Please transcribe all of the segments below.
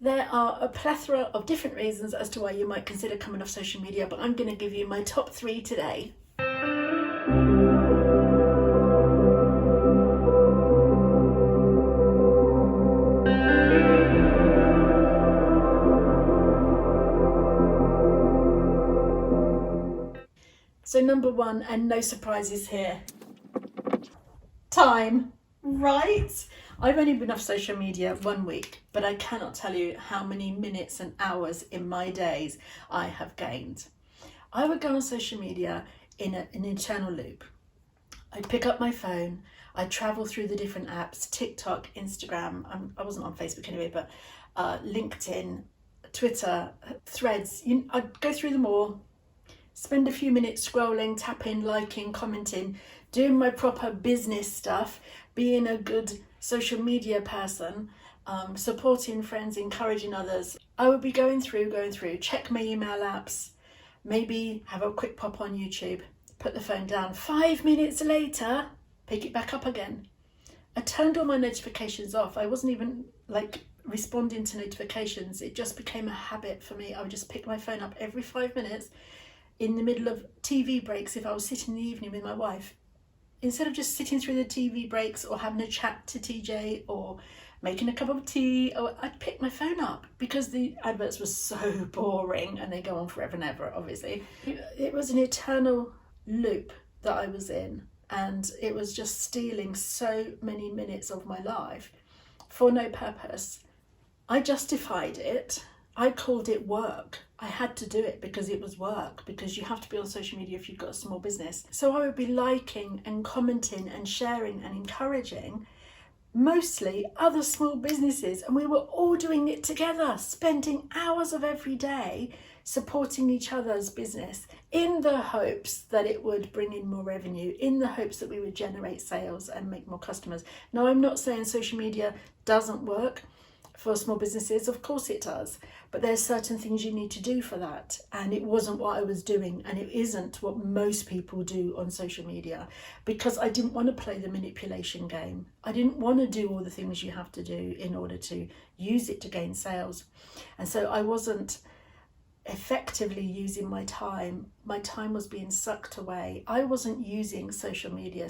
There are a plethora of different reasons as to why you might consider coming off social media, but I'm going to give you my top 3 today. So number 1, and no surprises here, time, right? I've only been off social media 1 week, but I cannot tell you how many minutes and hours in my days I have gained. I would go on social media in an eternal loop. I'd pick up my phone, I'd travel through the different apps, TikTok, Instagram, I wasn't on Facebook anyway, but LinkedIn, Twitter, Threads, I'd go through them all, spend a few minutes scrolling, tapping, liking, commenting, doing my proper business stuff, being a good social media person, supporting friends, encouraging others. I would be going through, check my email apps, maybe have a quick pop on YouTube, put the phone down. 5 minutes later, pick it back up again. I turned all my notifications off. I wasn't even responding to notifications. It just became a habit for me. I would just pick my phone up every 5 minutes in the middle of TV breaks if I was sitting in the evening with my wife. Instead of just sitting through the TV breaks or having a chat to TJ or making a cup of tea, I'd pick my phone up because the adverts were so boring and they go on forever and ever, obviously. It was an eternal loop that I was in, and it was just stealing so many minutes of my life for no purpose. I justified it. I called it work. I had to do it because it was work, because you have to be on social media if you've got a small business. So I would be liking and commenting and sharing and encouraging mostly other small businesses, and we were all doing it together, spending hours of every day supporting each other's business in the hopes that it would bring in more revenue, in the hopes that we would generate sales and make more customers. Now, I'm not saying social media doesn't work for small businesses, of course it does, but there's certain things you need to do for that, and it wasn't what I was doing, and it isn't what most people do on social media, because I didn't want to play the manipulation game. I didn't want to do all the things you have to do in order to use it to gain sales, and so I wasn't effectively using my time. My time was being sucked away. I wasn't using social media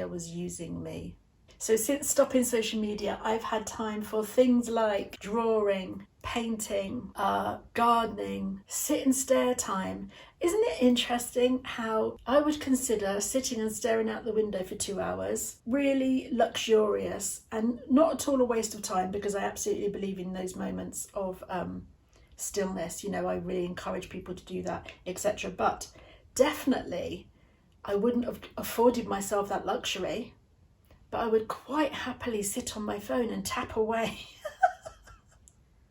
was using me. So since stopping social media, I've had time for things like drawing, painting, gardening, sit and stare time. Isn't it interesting how I would consider sitting and staring out the window for 2 hours really luxurious and not at all a waste of time, because I absolutely believe in those moments of stillness. I really encourage people to do that, etc. But definitely I wouldn't have afforded myself that luxury. But I would quite happily sit on my phone and tap away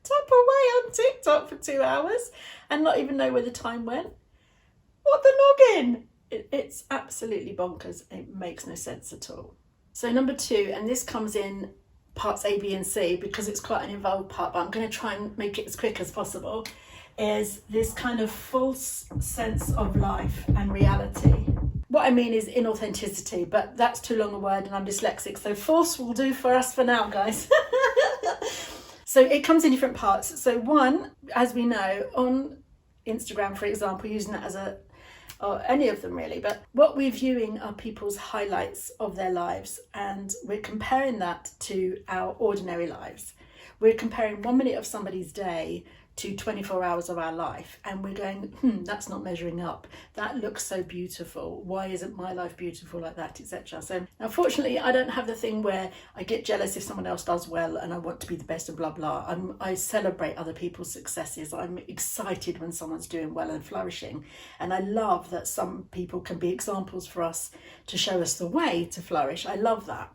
on TikTok for 2 hours and not even know where the time went. What the noggin? It's absolutely bonkers. It makes no sense at all. So number 2, and this comes in parts A, B and C because it's quite an involved part, but I'm going to try and make it as quick as possible, is this kind of false sense of life and reality. What I mean is inauthenticity, but that's too long a word and I'm dyslexic, so false will do for us for now, guys. So it comes in different parts. So one, as we know, on Instagram, for example, using that or any of them really, but what we're viewing are people's highlights of their lives, and we're comparing that to our ordinary lives. We're comparing 1 minute of somebody's day to 24 hours of our life, and we're going, that's not measuring up. That looks so beautiful. Why isn't my life beautiful like that, etc. So now, fortunately, I don't have the thing where I get jealous if someone else does well and I want to be the best and blah, blah. I celebrate other people's successes. I'm excited when someone's doing well and flourishing. And I love that some people can be examples for us to show us the way to flourish. I love that.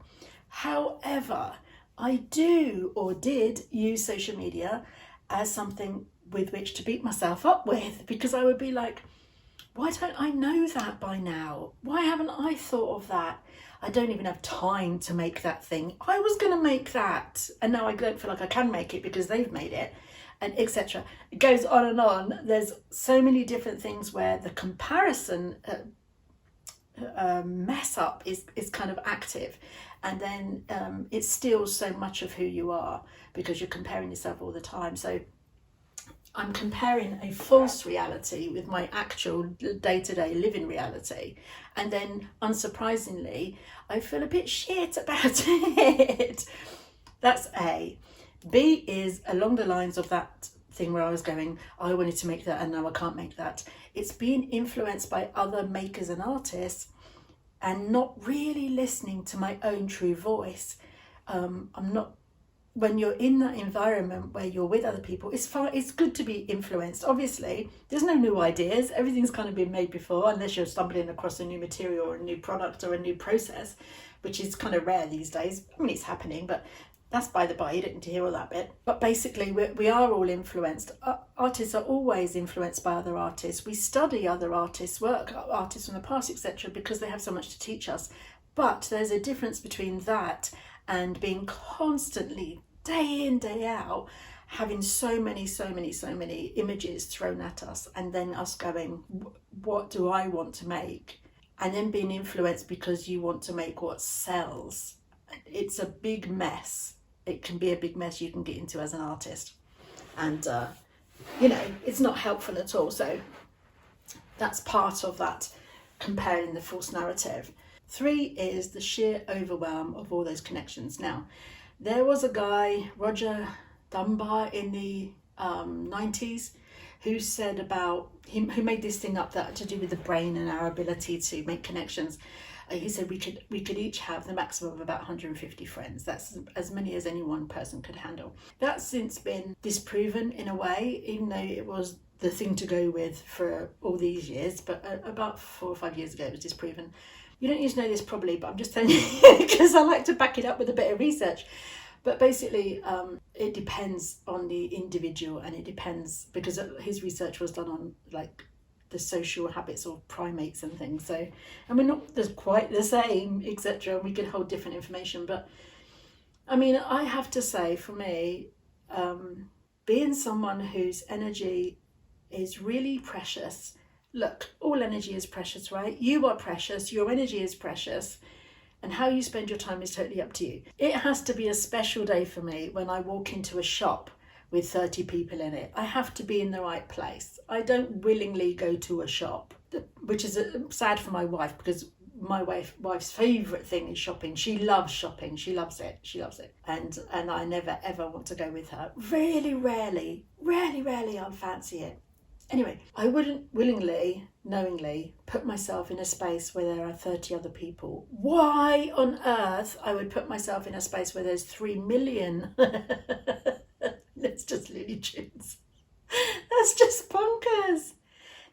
However, I do or did use social media as something with which to beat myself up with, because I would be like, why don't I know that by now? Why haven't I thought of that? I don't even have time to make that thing. I was going to make that, and now I don't feel like I can make it because they've made it, and etc. It goes on and on. There's so many different things where the comparison mess up is kind of active, and then it steals so much of who you are because you're comparing yourself all the time. So I'm comparing a false reality with my actual day-to-day living reality, and then unsurprisingly I feel a bit shit about it. That's A. B is along the lines of that thing where I was going, I wanted to make that and now I can't make that. It's being influenced by other makers and artists and not really listening to my own true voice. When you're in that environment where you're with other people, it's good to be influenced. Obviously, there's no new ideas. Everything's kind of been made before, unless you're stumbling across a new material or a new product or a new process, which is kind of rare these days. I mean, it's happening, but that's by the by. You don't need to hear all that bit. But basically, we are all influenced. Artists are always influenced by other artists. We study other artists' work, artists from the past, etc., because they have so much to teach us. But there's a difference between that and being constantly, day in, day out, having so many images thrown at us, and then us going, what do I want to make? And then being influenced because you want to make what sells. It's a big mess. It can be a big mess you can get into as an artist. And, it's not helpful at all. So that's part of that comparing the false narrative. 3 is the sheer overwhelm of all those connections. Now, there was a guy, Roger Dunbar, in the 90s, who said who made this thing up that to do with the brain and our ability to make connections. He said we could each have the maximum of about 150 friends. That's as many as any one person could handle. That's since been disproven in a way, even though it was the thing to go with for all these years. But about 4 or 5 years ago, it was disproven. You don't need to know this probably, but I'm just telling you because I like to back it up with a bit of research. But basically, it depends on the individual, and it depends because his research was done on like the social habits of primates and things. So, and we're not quite the same, etc. We can hold different information, but I mean, I have to say, for me, being someone whose energy is really precious. Look, all energy is precious, right? You are precious, your energy is precious, and how you spend your time is totally up to you. It has to be a special day for me when I walk into a shop with 30 people in it. I have to be in the right place. I don't willingly go to a shop, which is sad for my wife because my wife's favourite thing is shopping. She loves shopping. She loves it. And I never ever want to go with her. Really rarely I'll fancy it. Anyway, I wouldn't willingly, knowingly put myself in a space where there are 30 other people. Why on earth I would put myself in a space where there's 3 million? That's just Looney Tunes. That's just bonkers.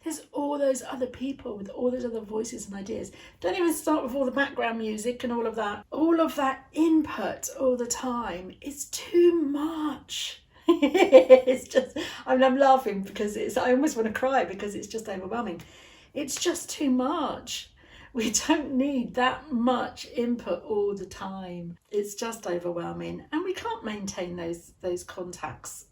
There's all those other people with all those other voices and ideas. Don't even start with all the background music and all of that. All of that input all the time is too much. It's just, I'm laughing because I almost want to cry because it's just overwhelming. It's just too much. We don't need that much input all the time. It's just overwhelming, and we can't maintain those contacts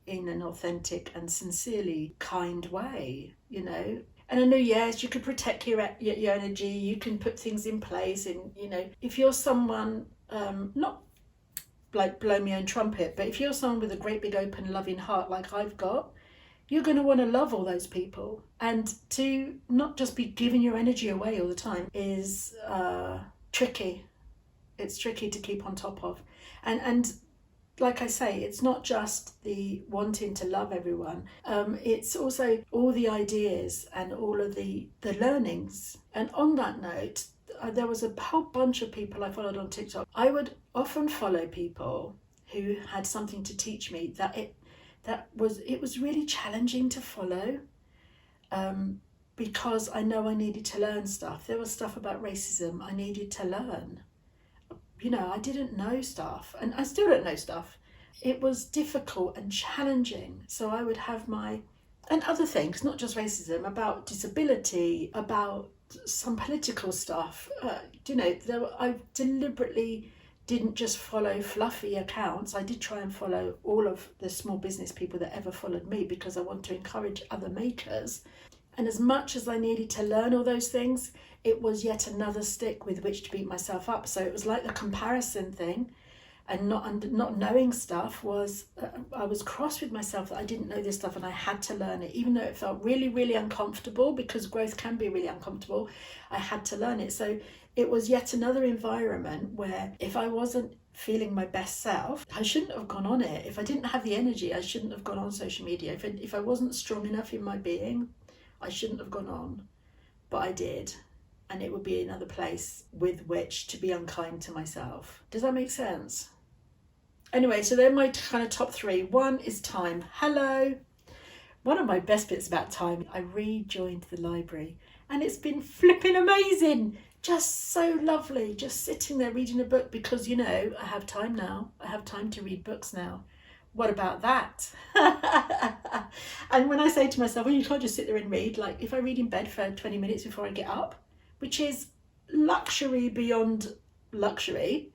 in an authentic and sincerely kind way, And I know, yes, you could protect your energy, you can put things in place, and if you're someone not like blow my own trumpet, but if you're someone with a great big open loving heart like I've got, you're going to want to love all those people, and to not just be giving your energy away all the time is tricky. It's tricky to keep on top of, and like I say, it's not just the wanting to love everyone, it's also all the ideas and all of the learnings. And on that note, there was a whole bunch of people I followed on TikTok. I would often follow people who had something to teach me that it was really challenging to follow, because I know I needed to learn stuff. There was stuff about racism I needed to learn. I didn't know stuff, and I still don't know stuff. It was difficult and challenging. So I would have and other things, not just racism, about disability, about some political stuff. I deliberately didn't just follow fluffy accounts. I did try and follow all of the small business people that ever followed me because I want to encourage other makers. And as much as I needed to learn all those things, it was yet another stick with which to beat myself up. So it was like the comparison thing, and not knowing stuff was, I was cross with myself that I didn't know this stuff and I had to learn it, even though it felt really, really uncomfortable, because growth can be really uncomfortable. I had to learn it. So it was yet another environment where if I wasn't feeling my best self, I shouldn't have gone on it. If I didn't have the energy, I shouldn't have gone on social media. If I wasn't strong enough in my being, I shouldn't have gone on, but I did. And it would be another place with which to be unkind to myself. Does that make sense? Anyway, so they're my kind of top 3. 1 is time. Hello. One of my best bits about time, I rejoined the library and it's been flipping amazing. Just so lovely, just sitting there reading a book, because, you know, I have time now. I have time to read books now. What about that? And when I say to myself, well, you can't just sit there and read, like if I read in bed for 20 minutes before I get up, which is luxury beyond luxury,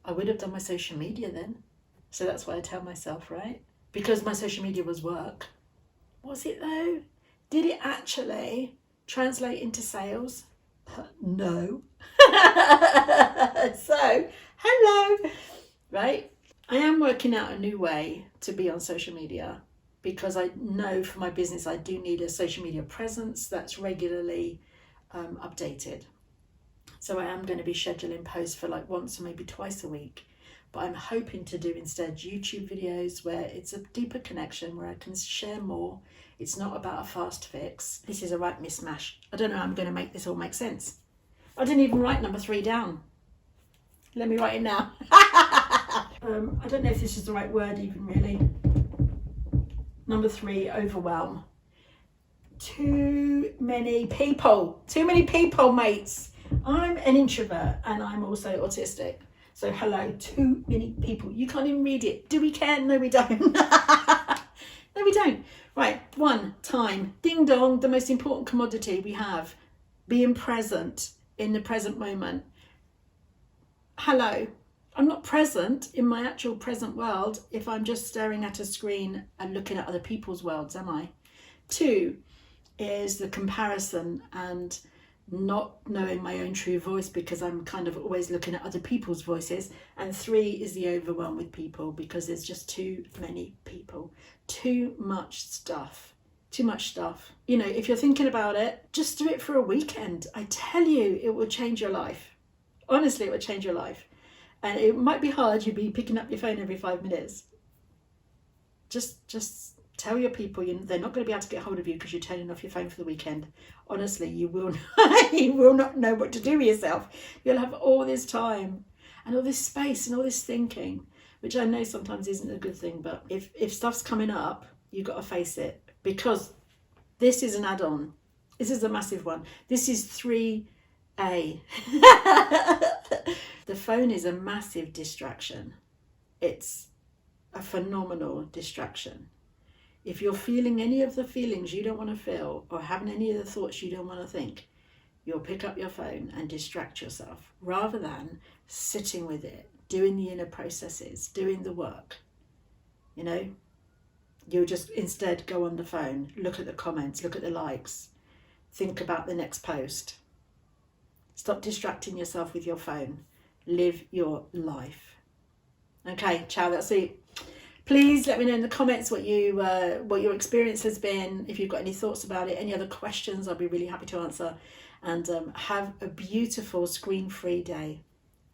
I would have done my social media then. So that's what I tell myself, right? Because my social media was work. Was it though? Did it actually translate into sales? No. So, hello, right? I am working out a new way to be on social media, because I know for my business I do need a social media presence that's regularly updated. So I am going to be scheduling posts for like once or maybe twice a week. But I'm hoping to do instead YouTube videos where it's a deeper connection, where I can share more. It's not about a fast fix. This is a right mishmash. I don't know how I'm going to make this all make sense. I didn't even write number 3 down. Let me write it now. I don't know if this is the right word even, really. Number 3, overwhelm. Too many people, mates. I'm an introvert and I'm also autistic. So hello, too many people. You can't even read it. Do we care? No, we don't. No, we don't. Right, 1, time. Ding dong, the most important commodity we have. Being present in the present moment. Hello, I'm not present in my actual present world if I'm just staring at a screen and looking at other people's worlds, am I? 2 is the comparison and not knowing my own true voice, because I'm kind of always looking at other people's voices. And 3 is the overwhelm with people, because there's just too many people, too much stuff. You know, if you're thinking about it, just do it for a weekend. I tell you, it will change your life. Honestly, it will change your life. And it might be hard. You'll be picking up your phone every 5 minutes. Just tell your people they're not going to be able to get hold of you because you're turning off your phone for the weekend. Honestly, you will you will not know what to do with yourself. You'll have all this time and all this space and all this thinking, which I know sometimes isn't a good thing, but if stuff's coming up, you've got to face it, because this is an add-on. This is a massive one. This is 3A. The phone is a massive distraction. It's a phenomenal distraction. If you're feeling any of the feelings you don't want to feel, or having any of the thoughts you don't want to think, you'll pick up your phone and distract yourself, rather than sitting with it, doing the inner processes, doing the work. You know, you'll just instead go on the phone, look at the comments, look at the likes, think about the next post. Stop distracting yourself with your phone. Live your life. Okay, ciao, that's it. Please let me know in the comments what your experience has been. If you've got any thoughts about it, any other questions, I'll be really happy to answer. And have a beautiful screen-free day.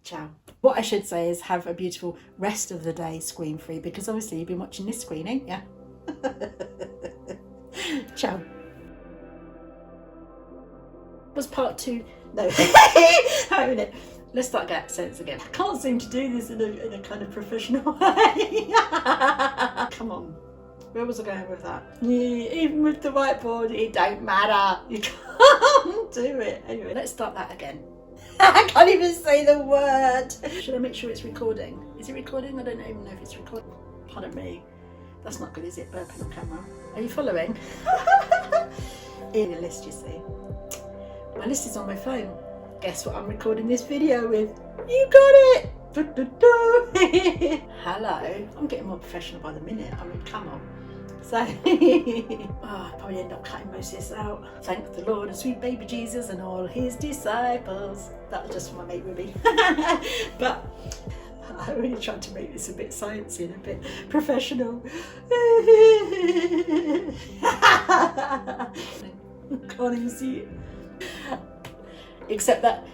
Ciao. What I should say is have a beautiful rest of the day screen-free, because obviously you've been watching this screening, yeah? Ciao. Was part 2? No. Hang on a minute. Let's start getting accents again. I can't seem to do this in a kind of professional way. Come on. Where was I going with that? Yeah, even with the whiteboard, it don't matter. You can't do it. Anyway, let's start that again. I can't even say the word. Should I make sure it's recording? Is it recording? I don't even know if it's recording. Pardon me. That's not good, is it? Burping on camera. Are you following? In the list, you see. My list is on my phone. Guess what I'm recording this video with? You got it! Hello. I'm getting more professional by the minute. I mean, come on. So, I'll probably end up cutting most of this out. Thank the Lord and sweet baby Jesus and all his disciples. That was just for my mate Ruby. But I really tried to make this a bit sciencey and a bit professional. Can't even see it. Except that